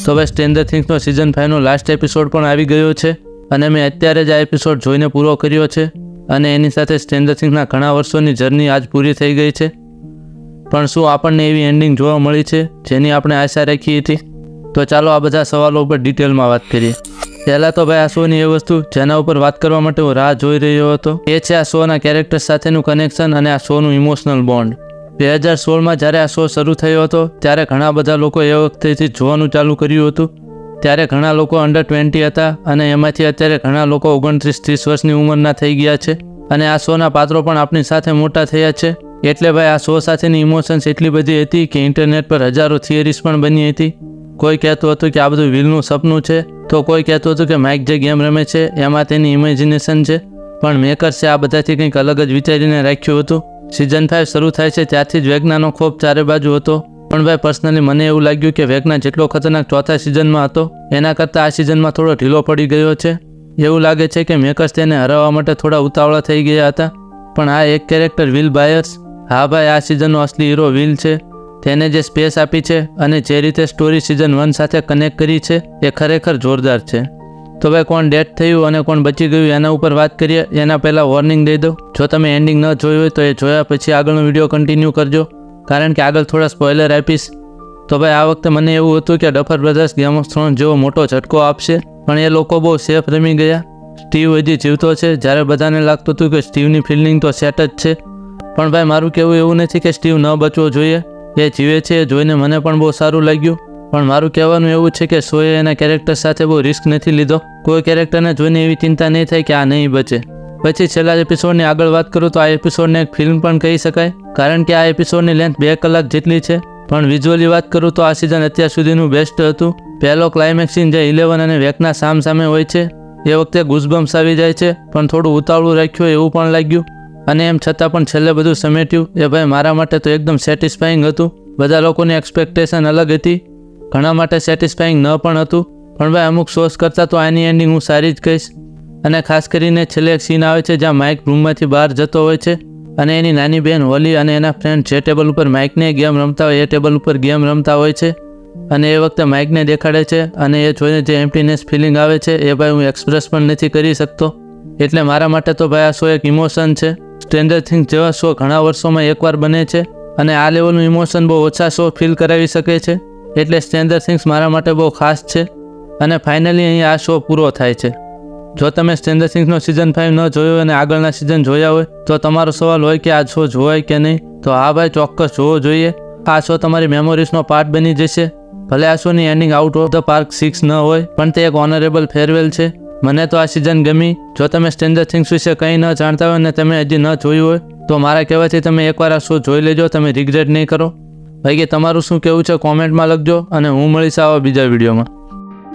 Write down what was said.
તો ભાઈ stranger થિંગ્સનો season 5નો last episode પણ આવી ગયો છે અને મેં અત્યારે જ આ એપિસોડ જોઈને પૂરો કર્યો છે અને એની સાથે સ્ટ્રેન્જર થિંગ્સના ઘણા વર્ષોની જર્ની આજ પૂરી થઈ ગઈ છે. પણ શું આપણને એવી એન્ડિંગ જોવા મળી છે જેની આપણે આશા રાખી હતી? તો ચાલો આ બધા સવાલો ઉપર ડિટેલમાં વાત કરીએ. પહેલાં તો ભાઈ આ શોની એ વસ્તુ જેના ઉપર વાત કરવા માટે હું રાહ જોઈ રહ્યો હતો એ છે આ શોના કેરેક્ટર્સ સાથેનું કનેક્શન અને આ શોનું ઇમોશનલ બોન્ડ. 2016માં જ્યારે આ શો શરૂ થયો હતો ત્યારે ઘણા બધા લોકો એ વખતેથી જોવાનું ચાલુ કર્યું હતું. ત્યારે ઘણા લોકો અંડર 20 હતા અને એમાંથી અત્યારે ઘણા લોકો 29-30 વર્ષની ઉંમરના થઈ ગયા છે અને આ શોના પાત્રો પણ આપણી સાથે મોટા થયા છે. એટલે ભાઈ આ શો સાથેની ઇમોશન્સ એટલી બધી હતી કે ઇન્ટરનેટ પર હજારો થિયરીઝ પણ બની હતી. કોઈ કહેતું હતું કે આ બધું વિલનું સપનું છે, તો કોઈ કહેતું હતું કે માઇક જે ગેમ રમે છે એમાં તેની ઇમેજિનેશન છે. પણ મેકર્સે આ બધાથી કંઈક અલગ જ વિચારીને રાખ્યું હતું. સિઝન 5 શરૂ થાય છે ત્યારથી જ વેગનાનો ખોફ ચારે બાજુ હતો. પણ ભાઈ પર્સનલી મને એવું લાગ્યું કે વેગના જેટલો ખતરનાક ચોથા સિઝનમાં હતો એના કરતાં આ સિઝનમાં થોડો ઢીલો પડી ગયો છે. એવું લાગે છે કે મેકર્સ તેને હરાવવા માટે થોડા ઉતાવળા થઈ ગયા હતા. પણ આ એક કેરેક્ટર વિલ બાયર્સ, હા ભાઈ આ સિઝનનો અસલી હીરો વિલ છે. તેને જે સ્પેસ આપી છે અને જે રીતે સ્ટોરી સિઝન 1 સાથે કનેક્ટ કરી છે એ ખરેખર જોરદાર છે. તો ભાઈ કોણ ડેથ થયું અને કોણ બચી ગયું એના ઉપર વાત કરીએ એના પહેલાં વોર્નિંગ દઈ દઉં, જો તમે એન્ડિંગ ન જોઈ હોય તો એ જોયા પછી આગળનો વિડીયો કન્ટિન્યુ કરજો, કારણ કે આગળ થોડા સ્પોઇલર આપીશ. તો ભાઈ આ વખતે મને એવું હતું કે ડફર બ્રધર્સ ગેમ ઓફ થ્રોન્સ જેવો મોટો ઝટકો આપશે, પણ એ લોકો બહુ સેફ રમી ગયા. સ્ટીવ હજી જીવતો છે જ્યારે બધાને લાગતું હતું કે સ્ટીવની ફિલ્ડિંગ તો સેટ જ છે. પણ ભાઈ મારું કહેવું એવું નથી કે સ્ટીવ ન બચવો જોઈએ, એ જીવે છે એ જોઈને મને પણ બહુ સારું લાગ્યું. પણ મારું કહેવાનું એવું છે કે શોએ એના કેરેક્ટર સાથે બહુ રિસ્ક નથી લીધો. કોઈ કેરેક્ટરને જોઈને એવી ચિંતા નહીં થાય કે આ નહીં બચે. પછી છેલ્લા એપિસોડની આગળ વાત કરું તો આ એપિસોડને એક ફિલ્મ પણ કહી શકાય, કારણ કે આ એપિસોડની લેન્થ 2 કલાક જેટલી છે. પણ વિઝ્યુઅલી વાત કરું તો આ સિઝન અત્યાર સુધીનું બેસ્ટ હતું. પહેલો ક્લાઇમેક્સ સીન જે 11 અને વેગના સામ સામે હોય છે એ વખતે ગુઝબમ્સ આવી જાય છે, પણ થોડું ઉતાવળું રાખ્યું એવું પણ લાગ્યું. અને એમ છતાં પણ છેલ્લે બધું સમેટ્યું એ ભાઈ મારા માટે તો એકદમ સેટિસ્ફાઈંગ હતું. બધા લોકોની એક્સપેક્ટેશન અલગ હતી, ઘણા માટે સેટિસ્ફાઈંગ ન પણ હતું. પણ ભાઈ અમુક શોઝ કરતાં તો આની એન્ડિંગ હું સારી જ કહીશ. અને ખાસ કરીને છેલ્લે એક સીન આવે છે જ્યાં માઇક રૂમમાંથી બહાર જતો હોય છે અને એની નાની બહેન હોલી અને એના ફ્રેન્ડ જે ટેબલ ઉપર માઇકને ગેમ રમતા હોય એ ટેબલ ઉપર ગેમ રમતા હોય છે અને એ વખતે માઇકને દેખાડે છે અને એ જોઈને જે એમ્પ્ટીનેસ ફિલિંગ આવે છે એ ભાઈ હું એક્સપ્રેસ પણ નથી કરી શકતો. એટલે મારા માટે તો ભાઈ આ શો એક ઇમોશન છે. સ્ટ્રેન્જર થિંગ્સ જેવા શો ઘણા વર્ષોમાં એકવાર બને છે અને આ લેવલનું ઇમોશન બહુ ઓછા શો ફીલ કરાવી શકે છે. એટલે સ્ટ્રેન્જર થિંગ્સ મારા માટે બહુ ખાસ છે અને ફાઇનલી અહીં આ શો પૂરો થાય છે. જો તમે સ્ટ્રેન્જર થિંગ્સનો સિઝન 5 ન જોયો અને આગળના સિઝન જોયા હોય તો તમારો સવાલ હોય કે આ શો જોવાય કે નહીં, તો હા ભાઈ ચોક્કસ જોવો જોઈએ. આ શો તમારી મેમોરીઝનો પાર્ટ બની જશે. ભલે આ શોની ending out of the park 6 ન હોય, પણ તે એક ઓનરેબલ ફેરવેલ છે. મને તો આ સિઝન ગમી. જો તમે સ્ટ્રેન્જર થિંગ્સ વિશે કંઈ ન જાણતા હોય અને તમે હજી ન જોયું હોય તો મારા કહેવાથી તમે એકવાર આ શો જોઈ લેજો, તમે રિગ્રેટ નહીં કરો. ભાઈ કે તમારું શું કહેવું છે કોમેન્ટમાં લખજો અને હું મળીશ આવા બીજા વિડીયોમાં.